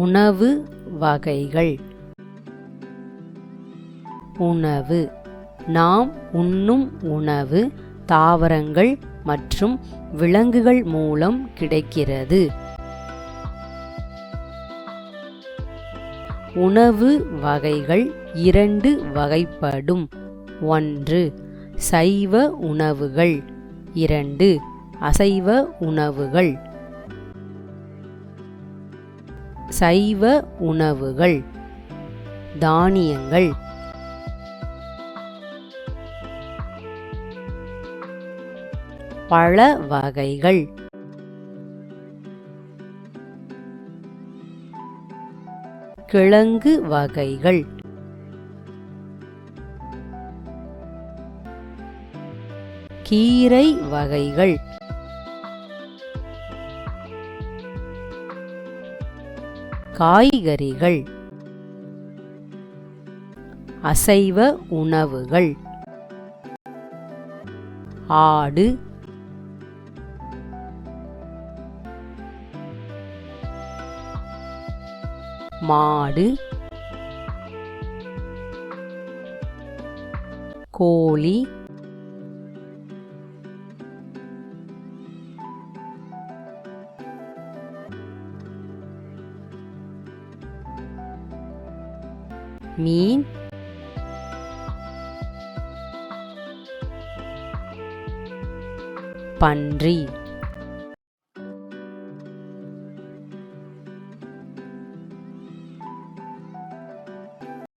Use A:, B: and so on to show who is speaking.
A: உணவு வகைகள். உணவு நாம் உண்ணும் உணவு தாவரங்கள் மற்றும் விலங்குகள் மூலம் கிடைக்கிறது. உணவு வகைகள் இரண்டு வகைப்படும். 1 சைவ உணவுகள், 2 அசைவ உணவுகள். சைவ உணவுகள் தானியங்கள், பழ வகைகள், கிழங்கு வகைகள், கீரை வகைகள், காய்கறிகள். அசைவ உணவுகள் ஆடு, மாடு, கோழி, மீன், பன்றி.